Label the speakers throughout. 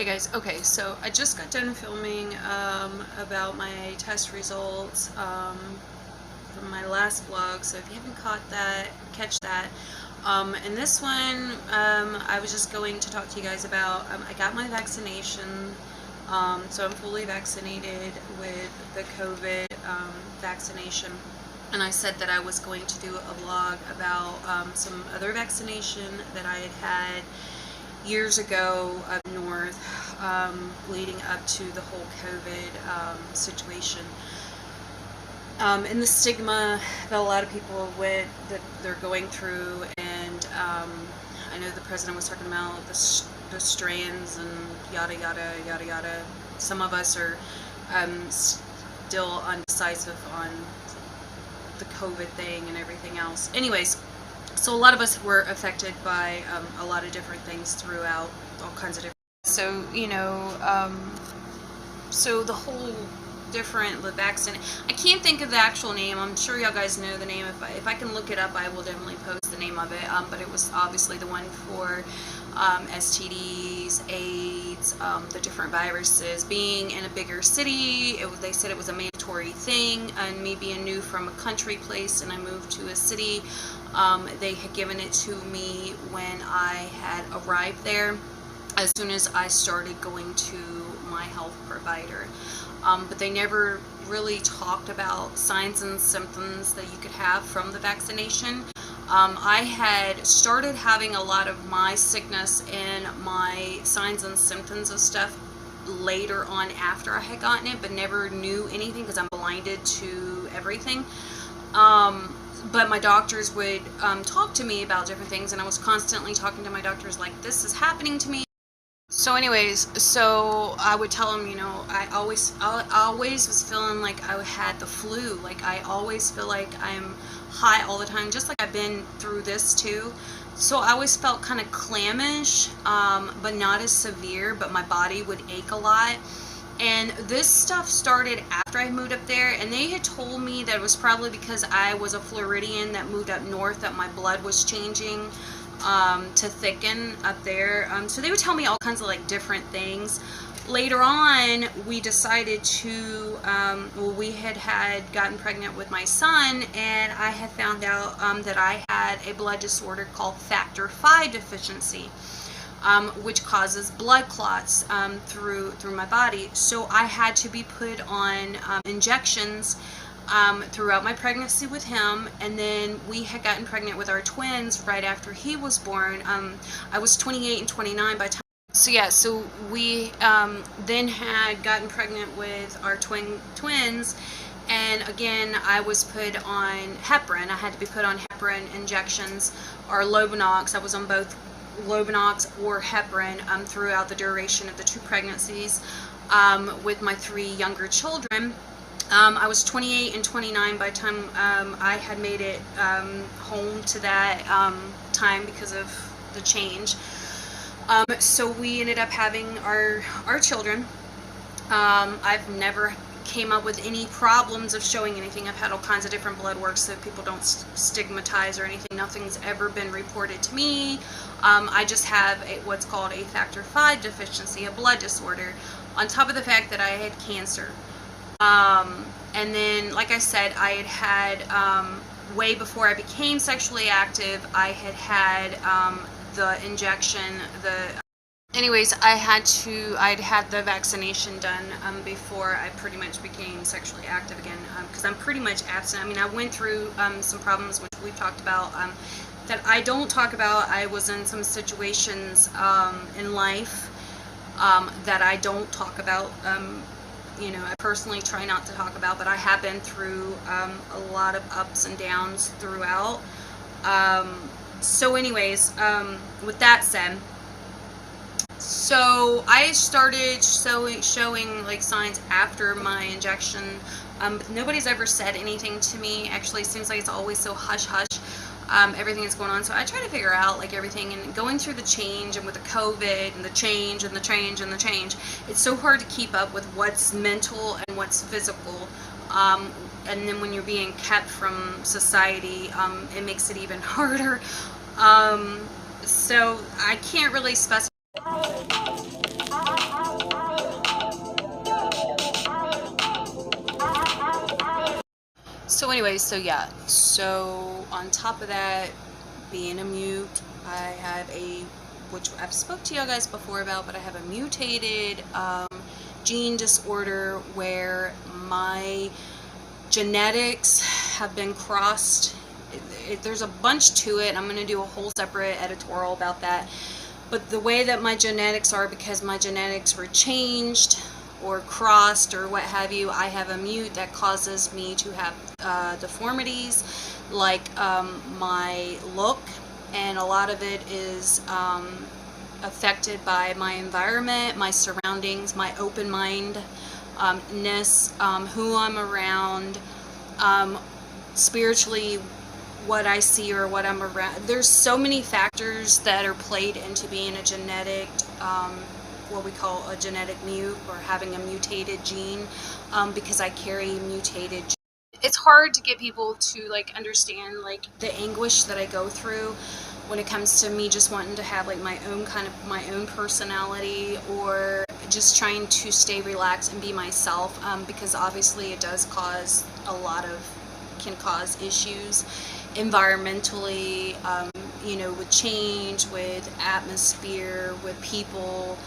Speaker 1: Hey guys, okay, so I just got done filming about my test results from my last vlog, so if you haven't caught that, catch that. In this one, I was just going to talk to you guys about, I got my vaccination, so I'm fully vaccinated with the COVID vaccination. And I said that I was going to do a vlog about some other vaccination that I had years ago up north, leading up to the whole COVID situation, and the stigma that a lot of people that they're going through. And I know the president was talking about the strands and yada yada yada yada. Some of us are still undecisive on the COVID thing and everything else. Anyways, so a lot of us were affected by a lot of different things throughout, all kinds of different. So, you know, so the whole the vaccine. I can't think of the actual name. I'm sure y'all guys know the name. If I can look it up, I will definitely post the name of it. But it was obviously the one for STDs, AIDS, the different viruses. Being in a bigger city, they said it was a mandatory thing, and me being new from a country place and I moved to a city, they had given it to me when I had arrived there, as soon as I started going to my health provider. But they never really talked about signs and symptoms that you could have from the vaccination. I had started having a lot of my sickness and my signs and symptoms of stuff later on after I had gotten it, but never knew anything because I'm blinded to everything. But my doctors would talk to me about different things, and I was constantly talking to my doctors like, this is happening to me. So anyways, so I would tell them, you know, I always was feeling like I had the flu. Like I always feel like I'm high all the time, just like I've been through this too. So I always felt kind of clammish, but not as severe, but my body would ache a lot. And this stuff started after I moved up there, and they had told me that it was probably because I was a Floridian that moved up north, that my blood was changing to thicken up there. So they would tell me all kinds of like different things. Later on, we decided to, well, we had gotten pregnant with my son, and I had found out that I had a blood disorder called factor V deficiency, which causes blood clots through my body. So I had to be put on injections throughout my pregnancy with him, and then we had gotten pregnant with our twins right after he was born. I was 28 and 29 by the time. So yeah, so we then had gotten pregnant with our twins, and again I was put on heparin. I had to be put on heparin injections or Lobinox. I was on both Lobinox or heparin throughout the duration of the 2 pregnancies with my 3 younger children. I was 28 and 29 by the time I had made it home to that time because of the change. So we ended up having our children. I've never came up with any problems of showing anything. I've had all kinds of different blood works so people don't stigmatize or anything. Nothing's ever been reported to me. I just have what's called a factor V deficiency, a blood disorder, on top of the fact that I had cancer. And then, like I said, I had way before I became sexually active, I had the injection, anyways, I'd had the vaccination done before I pretty much became sexually active again, because I'm pretty much abstinent. I mean, I went through some problems which we've talked about that I don't talk about. I was in some situations in life that I don't talk about. You know, I personally try not to talk about, but I have been through a lot of ups and downs throughout. So anyways, with that said, so I started showing like signs after my injection. But nobody's ever said anything to me. Actually, it seems like it's always so hush-hush, everything that's going on. So I try to figure out like everything, and going through the change and with the COVID and the change and the change and the change, it's so hard to keep up with what's mental and what's physical. And then when you're being kept from society, it makes it even harder. So I can't really specify. So anyways, so yeah, so on top of that, being a mute, I have which I've spoke to you guys before about, but I have a mutated gene disorder where my genetics have been crossed. There's a bunch to it. I'm going to do a whole separate editorial about that. But the way that my genetics are, because my genetics were changed or crossed or what have you, I have a mute that causes me to have deformities, like my look, and a lot of it is affected by my environment, my surroundings, my open mindedness, who I'm around, spiritually, what I see or what I'm around. There's so many factors that are played into being a genetic, what we call a genetic mute, or having a mutated gene, because I carry mutated genes. It's hard to get people to like understand like the anguish that I go through when it comes to me just wanting to have like my own personality, or just trying to stay relaxed and be myself, because obviously it does cause can cause issues environmentally, with change, with atmosphere, with people,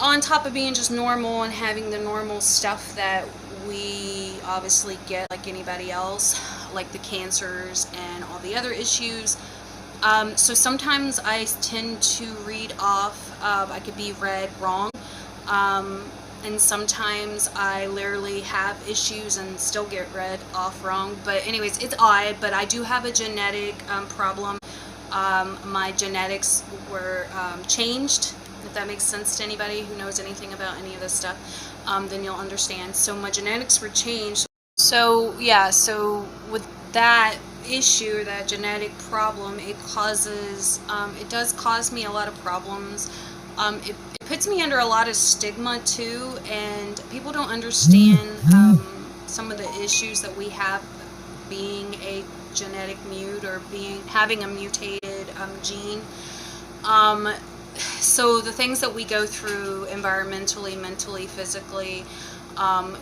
Speaker 1: on top of being just normal and having the normal stuff that we obviously get like anybody else, like the cancers and all the other issues. So sometimes I tend to read off, I could be read wrong, and sometimes I literally have issues and still get read off wrong. But anyways, it's odd, but I do have a genetic problem. My genetics were changed, if that makes sense to anybody who knows anything about any of this stuff, then you'll understand. So my genetics were changed. So yeah, so with that issue, that genetic problem, it does cause me a lot of problems. It puts me under a lot of stigma too, and people don't understand some of the issues that we have being a genetic mute, or having a mutated gene. So the things that we go through environmentally, mentally, physically,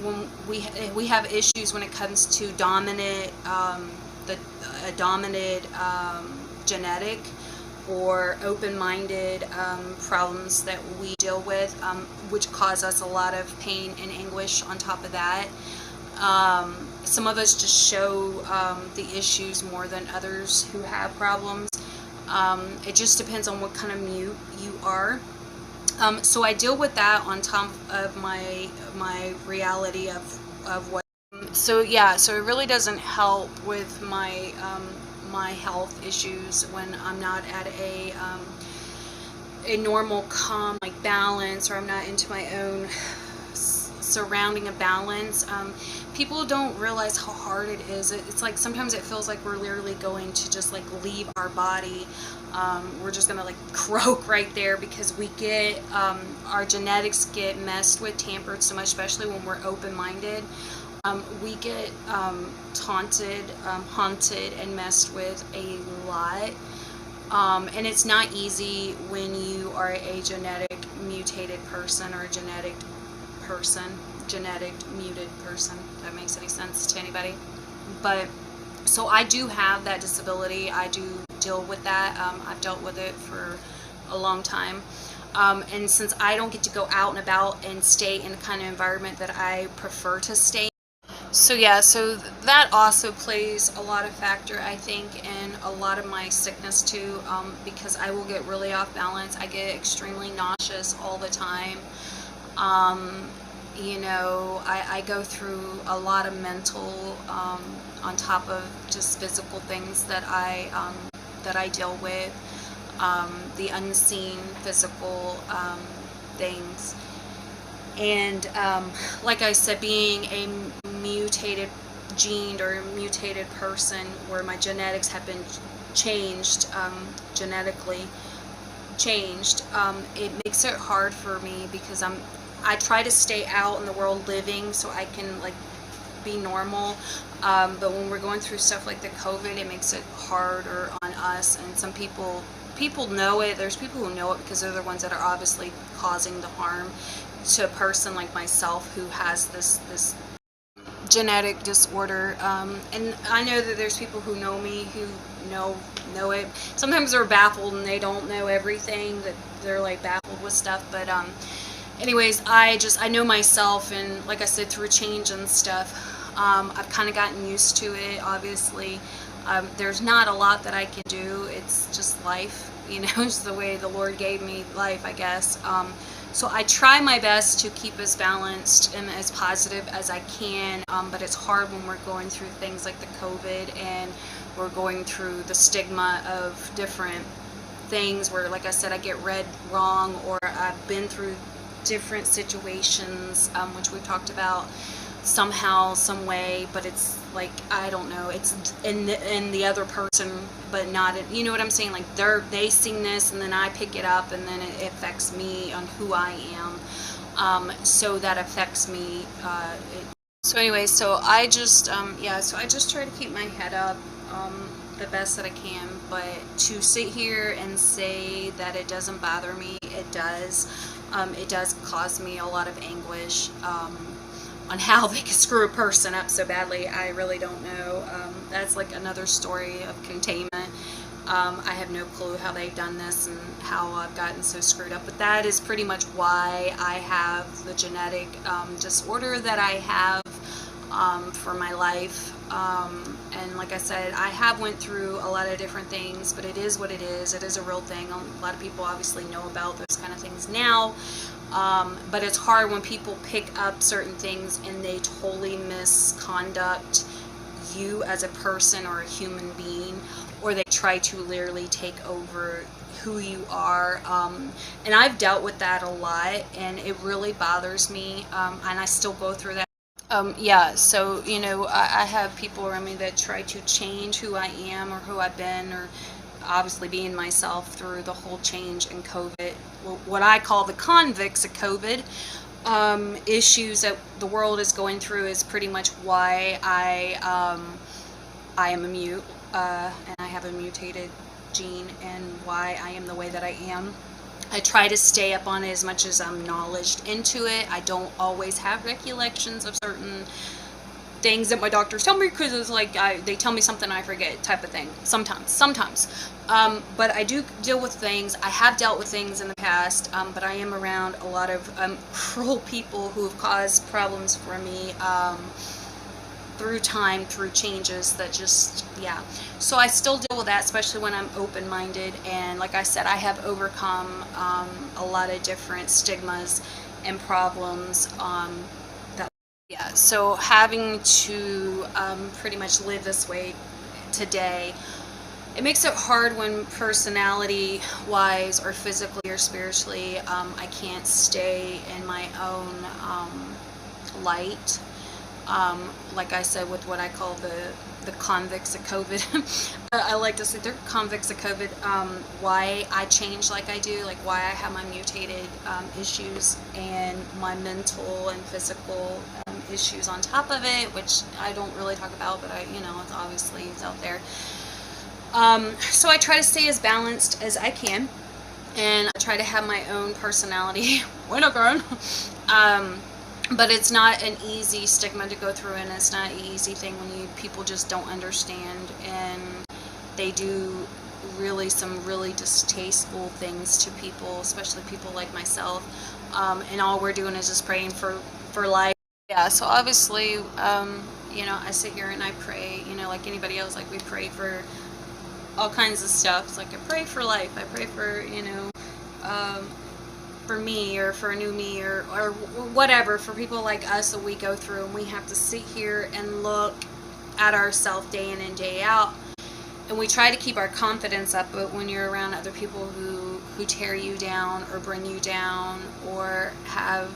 Speaker 1: when we have issues when it comes to dominant genetic or open-minded problems that we deal with, which cause us a lot of pain and anguish on top of that. Some of us just show the issues more than others who have problems. It just depends on what kind of mute you are. So I deal with that on top of my reality of what. So yeah, so it really doesn't help with my my health issues when I'm not at a normal calm, like, balance, or I'm not into my own surrounding a balance. People don't realize how hard it is. It's like sometimes it feels like we're literally going to just like leave our body. We're just gonna like croak right there, because we get our genetics get messed with, tampered so much, especially when we're open-minded. We get haunted and messed with a lot, and it's not easy when you are a genetic mutated person, or a genetic muted person, if that makes any sense to anybody. But so I do have that disability. I do deal with that. I've dealt with it for a long time. And since I don't get to go out and about and stay in the kind of environment that I prefer to stay in, so yeah, so that also plays a lot of factor, I think, in a lot of my sickness too, because I will get really off balance. I get extremely nauseous all the time. I go through a lot of mental, on top of just physical things that I deal with, the unseen physical things. And like I said, being a mutated gene or a mutated person, where my genetics have been changed, genetically changed, it makes it hard for me, because I try to stay out in the world living so I can like be normal, but when we're going through stuff like the COVID, it makes it harder on us. And some people know it. There's people who know it because they're the ones that are obviously causing the harm to a person like myself who has this genetic disorder, and I know that there's people who know me who know it. Sometimes they're baffled and they don't know everything, that they're like baffled with stuff, but anyways, I know myself, and like I said, through change and stuff, I've kind of gotten used to it. Obviously, there's not a lot that I can do. It's just life, you know. It's the way the Lord gave me life, I guess. So I try my best to keep as balanced and as positive as I can, but it's hard when we're going through things like the COVID, and we're going through the stigma of different things where, like I said, I get read wrong, or I've been through different situations, which we've talked about somehow, some way, but it's like, I don't know, it's in the other person, but not in, you know what I'm saying, like they sing this and then I pick it up, and then it affects me on who I am, so that affects me. So anyway, so I just yeah, so I just try to keep my head up the best that I can, but to sit here and say that it doesn't bother me, it does. It does cause me a lot of anguish. On how they can screw a person up so badly, I really don't know. That's like another story of containment. I have no clue how they've done this and how I've gotten so screwed up, but that is pretty much why I have the genetic disorder that I have for my life. And like I said, I have went through a lot of different things, but it is what it is. It is a real thing. A lot of people obviously know about those kind of things now. But it's hard when people pick up certain things and they totally misconduct you as a person or a human being, or they try to literally take over who you are. And I've dealt with that a lot, and it really bothers me, and I still go through that. Yeah, so, you know, I have people around me that try to change who I am or who I've been, or obviously being myself through the whole change in COVID, what I call the convicts of COVID issues that the world is going through, is pretty much why I am a mute, and I have a mutated gene, and why I am the way that I am. I try to stay up on it as much as I'm knowledged into it. I don't always have recollections of certain things that my doctors tell me, because it's like they tell me something I forget type of thing sometimes. But I do deal with things. I have dealt with things in the past, but I am around a lot of cruel people who have caused problems for me through time, through changes that just, yeah. So I still deal with that, especially when I'm open-minded, and like I said, I have overcome a lot of different stigmas and problems. Yeah, so having to pretty much live this way today, it makes it hard when personality-wise or physically or spiritually, I can't stay in my own light. Like I said, with what I call the convicts of COVID. I like to say they're convicts of COVID. Why I change like I do, like why I have my mutated issues and my mental and physical issues on top of it, which I don't really talk about, but you know, it's obviously out there. So I try to stay as balanced as I can, and I try to have my own personality when I can. But it's not an easy stigma to go through, and it's not an easy thing when people just don't understand, and they do some really distasteful things to people, especially people like myself. And all we're doing is just praying for life. Yeah, so obviously, you know, I sit here and I pray, you know, like anybody else, like we pray for all kinds of stuff. It's like I pray for life. I pray for, you know, for me, or for a new me, or whatever, for people like us that we go through, and we have to sit here and look at ourselves day in and day out, and we try to keep our confidence up, but when you're around other people who tear you down or bring you down, or have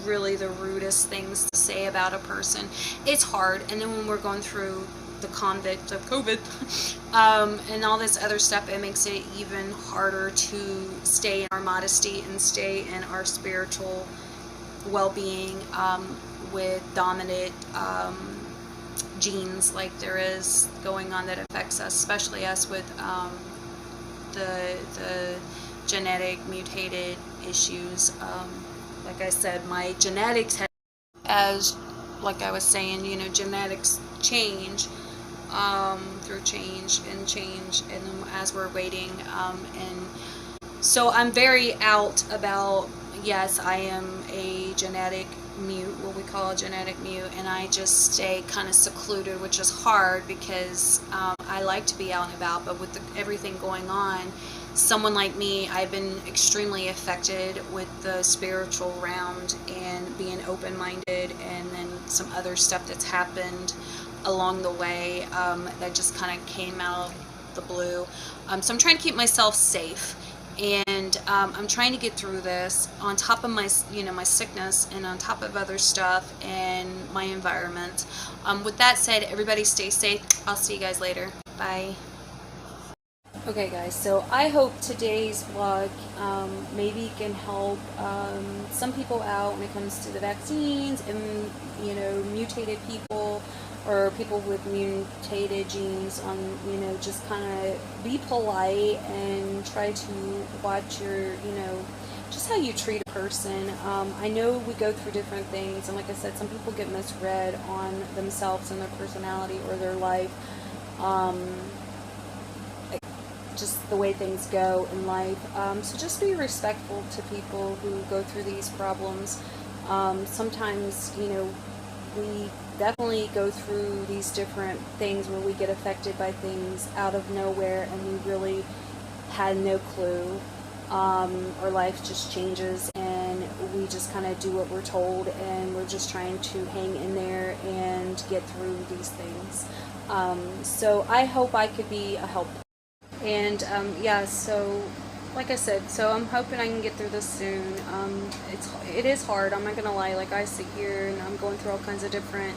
Speaker 1: really the rudest things to say about a person, it's hard. And then when we're going through the convict of COVID and all this other stuff, it makes it even harder to stay in our modesty and stay in our spiritual well-being with dominant genes like there is going on that affects us, especially us with the genetic mutated issues. Like I said, my genetics as like I was saying, you know, genetics change through change, and then as we're waiting, and so I'm very out about, yes, I am a genetic mute, what we call a genetic mute, and I just stay kind of secluded, which is hard because I like to be out and about, but with everything going on, someone like me, I've been extremely affected with the spiritual realm and being open-minded, and then some other stuff that's happened along the way that just kind of came out of the blue. So I'm trying to keep myself safe, and I'm trying to get through this on top of my, you know, my sickness, and on top of other stuff and my environment. With that said, everybody stay safe. I'll see you guys later. Bye. Okay guys, so I hope today's vlog maybe can help some people out when it comes to the vaccines and, you know, mutated people or people with mutated genes on, you know, just kind of be polite and try to watch your, you know, just how you treat a person. I know we go through different things, and like I said, some people get misread on themselves and their personality or their life. Just the way things go in life. So just be respectful to people who go through these problems. Sometimes, you know, we definitely go through these different things where we get affected by things out of nowhere and we really had no clue. Our life just changes and we just kind of do what we're told, and we're just trying to hang in there and get through these things. So I hope I could be a help. And yeah, so like I said, so I'm hoping I can get through this soon. It is hard, I'm not gonna lie. Like, I sit here and I'm going through all kinds of different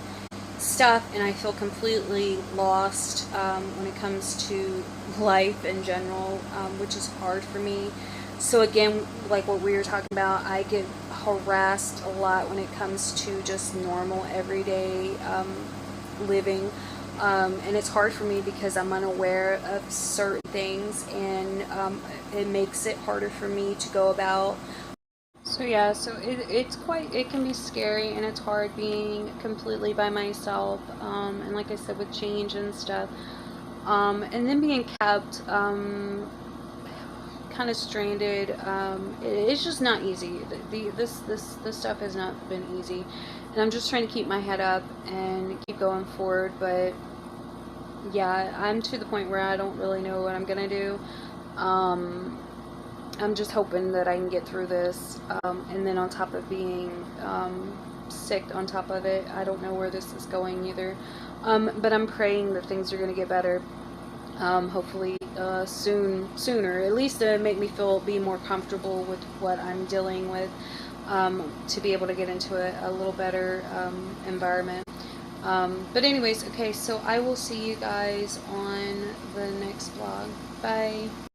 Speaker 1: stuff, and I feel completely lost when it comes to life in general, which is hard for me. So again, like what we were talking about, I get harassed a lot when it comes to just normal everyday living. And it's hard for me because I'm unaware of certain things, and it makes it harder for me to go about. So yeah, so it can be scary, and it's hard being completely by myself, and like I said, with change and stuff, and then being kept kind of stranded. It's just not easy. This stuff has not been easy, and I'm just trying to keep my head up and keep going forward. But yeah, I'm to the point where I don't really know what I'm gonna do. I'm just hoping that I can get through this, and then on top of being sick on top of it, I don't know where this is going either. But I'm praying that things are gonna get better. Hopefully sooner, at least to make me be more comfortable with what I'm dealing with, to be able to get into a little better environment. But anyways, okay, so I will see you guys on the next vlog. Bye.